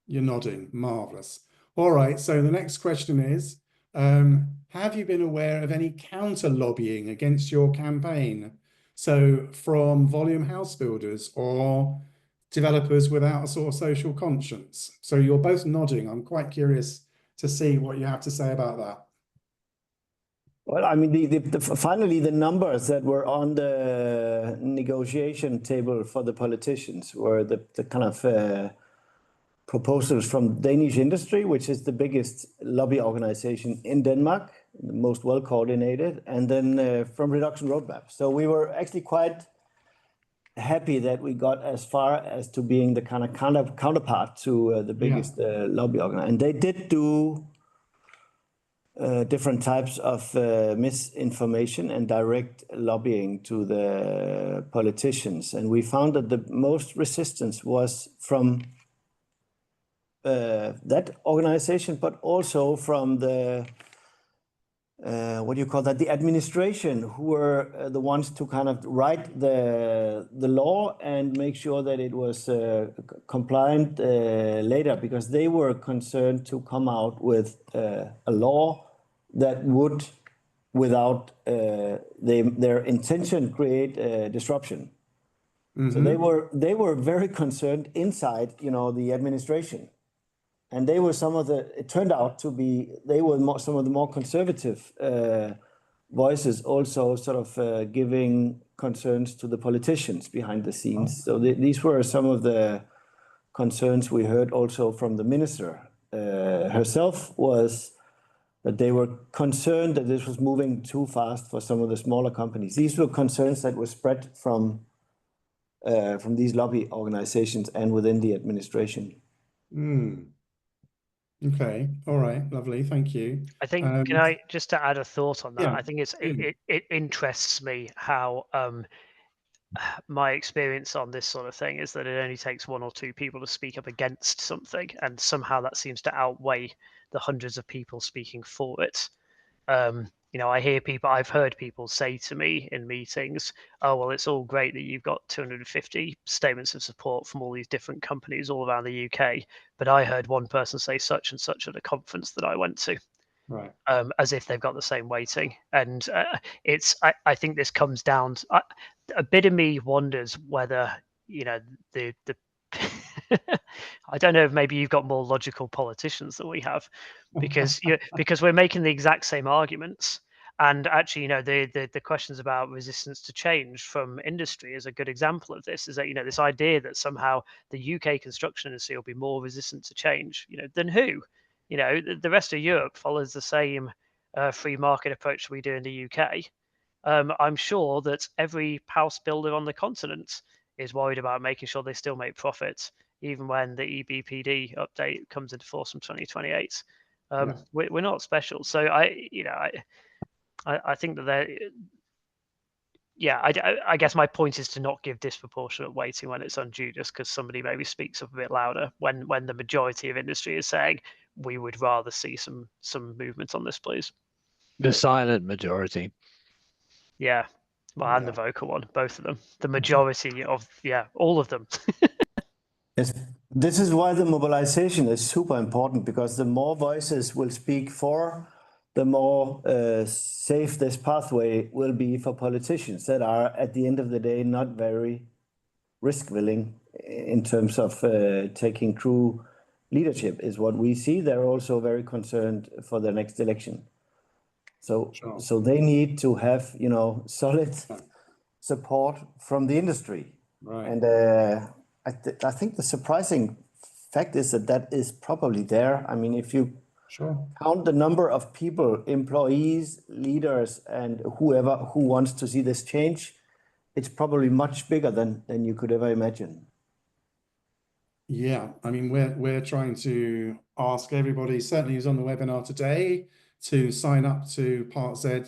You're nodding, marvelous. All right, so the next question is, have you been aware of any counter lobbying against your campaign? So from volume house builders or developers without a sort of social conscience? So you're both nodding. I'm quite curious to see what you have to say about that. Well, I mean, finally, the numbers that were on the negotiation table for the politicians were the kind of proposals from Danish industry, which is the biggest lobby organization in Denmark, the most well coordinated, and then from Reduction Roadmap. So we were actually quite happy that we got as far as to being the kind of counterpart to the biggest lobby organization. And they did do different types of misinformation and direct lobbying to the politicians. And we found that the most resistance was from that organization, but also from the, the administration, who were the ones to kind of write the law and make sure that it was compliant later, because they were concerned to come out with a law that would, without their intention, create disruption. Mm-hmm. So they were very concerned inside, the administration. And they were it turned out to be, they were some of the more conservative voices, also sort of giving concerns to the politicians behind the scenes. So these were some of the concerns we heard also from the minister herself, was that they were concerned that this was moving too fast for some of the smaller companies. These were concerns that were spread from these lobby organizations and within the administration. Mm. Okay. All right. Lovely. Thank you. I think, can I just to add a thought on that? Yeah, I think it interests me how my experience on this sort of thing is that it only takes one or two people to speak up against something, and somehow that seems to outweigh the hundreds of people speaking for it. You know, I've heard people say to me in meetings, oh, well, it's all great that you've got 250 statements of support from all these different companies all around the UK, but I heard one person say such and such at a conference that I went to. right. As if they've got the same weighting. And I think this comes down to, a bit of me wonders whether, you know, the I don't know if maybe you've got more logical politicians than we have, because we're making the exact same arguments. And actually, you know, the questions about resistance to change from industry is a good example of this. Is that, you know, this idea that somehow the UK construction industry will be more resistant to change, you know, than who? You know, the rest of Europe follows the same free market approach we do in the UK. I'm sure that every house builder on the continent is worried about making sure they still make profits, even when the EBPD update comes into force from 2028. Yeah. We're not special. So I think that I guess my point is to not give disproportionate weighting when it's undue, just because somebody maybe speaks up a bit louder when the majority of industry is saying we would rather see some movement on this, please. The silent majority. Yeah. Well, and the vocal one, both of them. The majority of, all of them. Yes, this is why the mobilization is super important, because the more voices will speak for, the more safe this pathway will be for politicians that are, at the end of the day, not very risk willing in terms of taking true leadership, is what we see. They're also very concerned for the next election. So, so they need to have, you know, solid support from the industry. Right. And I think the surprising fact is that that is probably there. I mean, if you count the number of people, employees, leaders, and whoever who wants to see this change, it's probably much bigger than you could ever imagine. Yeah, I mean, we're trying to ask everybody, certainly who's on the webinar today, to sign up to Part Z.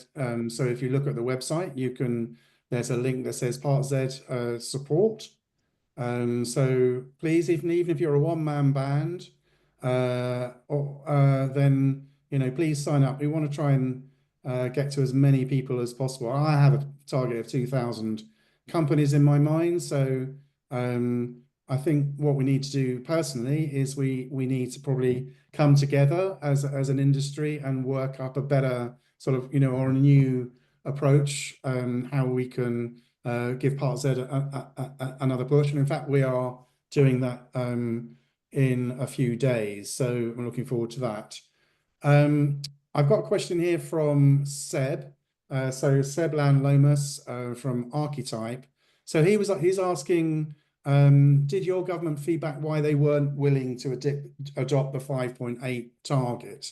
So if you look at the website, there's a link that says Part Z support. So please, even if you're a one-man band, then, you know, please sign up. We want to try and get to as many people as possible. I have a target of 2,000 companies in my mind. So I think what we need to do personally is we need to probably come together as an industry and work up a better sort of, you know, or a new approach, how we can give Part Z another push. And in fact, we are doing that in a few days. So I'm looking forward to that. I've got a question here from Seb. So Seb Lomas from Archetype. So he's asking, did your government feedback why they weren't willing to adopt the 5.8 target?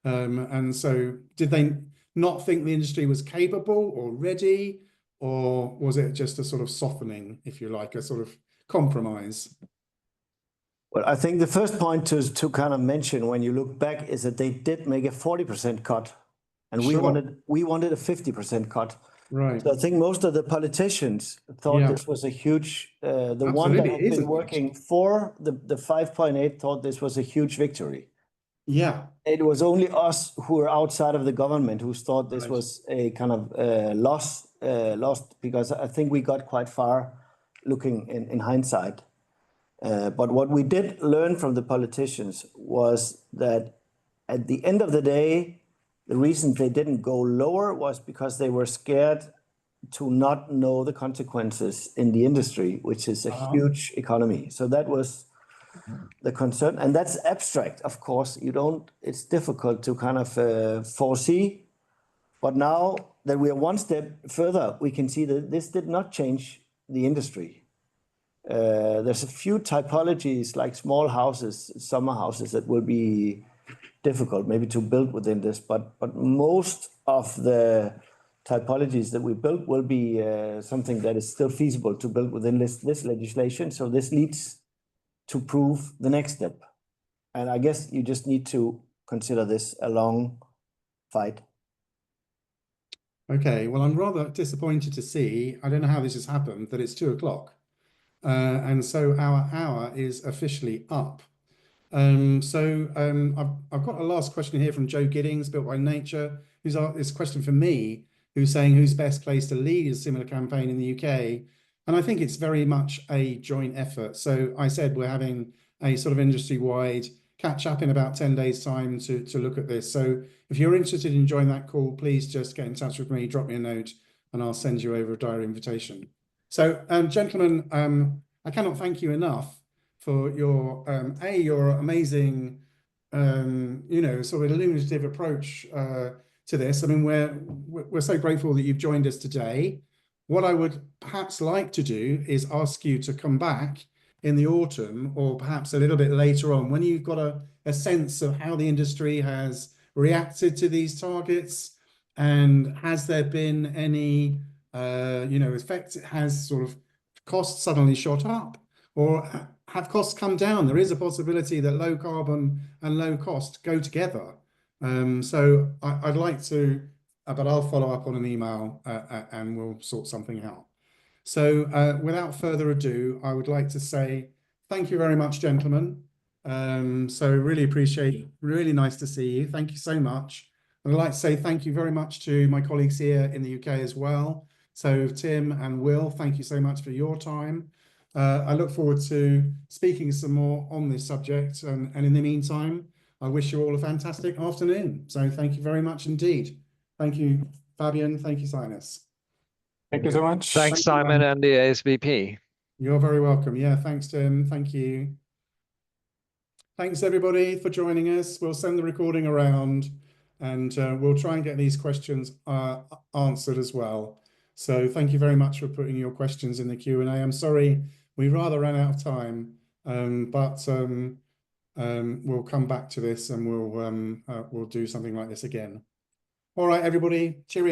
And so did they not think the industry was capable or ready, or was it just a sort of softening, if you like, a sort of compromise? Well, I think the first point to kind of mention when you look back is that they did make a 40% cut, and we wanted a 50% cut. Right. So I think most of the politicians thought this was a huge, the one that had been working for the 5.8 thought this was a huge victory. Yeah. It was only us who were outside of the government who thought this was a kind of lost, because I think we got quite far looking in hindsight. But what we did learn from the politicians was that at the end of the day, the reason they didn't go lower was because they were scared to not know the consequences in the industry, which is a huge economy. So that was the concern. And that's abstract, of course. It's difficult to kind of foresee. But now that we are one step further, we can see that this did not change the industry. There's a few typologies like small houses, summer houses, that will be difficult maybe to build within this, but most of the typologies that we built will be something that is still feasible to build within this legislation. So this leads to prove the next step. And I guess you just need to consider this a long fight. Okay, well, I'm rather disappointed to see, I don't know how this has happened, that it's 2 o'clock. And so our hour is officially up. I've got a last question here from Joe Giddings, Built by Nature, who's asked this question for me, who's saying who's best placed to lead a similar campaign in the UK. And I think it's very much a joint effort. So I said we're having a sort of industry-wide catch up in about 10 days' time to look at this. So if you're interested in joining that call, please just get in touch with me, drop me a note, and I'll send you over a diary invitation. So, gentlemen, I cannot thank you enough for your your amazing, sort of illuminative approach to this. I mean, we're so grateful that you've joined us today. What I would perhaps like to do is ask you to come back in the autumn, or perhaps a little bit later on, when you've got a sense of how the industry has reacted to these targets, and has there been any, effect? Has sort of costs suddenly shot up, or have costs come down? There is a possibility that low carbon and low cost go together. So I'd like to, but I'll follow up on an email and we'll sort something out. So without further ado, I would like to say thank you very much, gentlemen. So really appreciate it. Really nice to see you. Thank you so much. And I'd like to say thank you very much to my colleagues here in the UK as well. So Tim and Will, thank you so much for your time. I look forward to speaking some more on this subject. And in the meantime, I wish you all a fantastic afternoon. So thank you very much indeed. Thank you, Fabian. Thank you, Sinus. Thank you so much. Thanks, Simon, and the ASBP. You're very welcome. Yeah, thanks, Tim. Thank you. Thanks, everybody, for joining us. We'll send the recording around, and we'll try and get these questions answered as well. So thank you very much for putting your questions in the Q&A. I'm sorry we rather ran out of time, but we'll come back to this and we'll do something like this again. All right, everybody. Cheerio.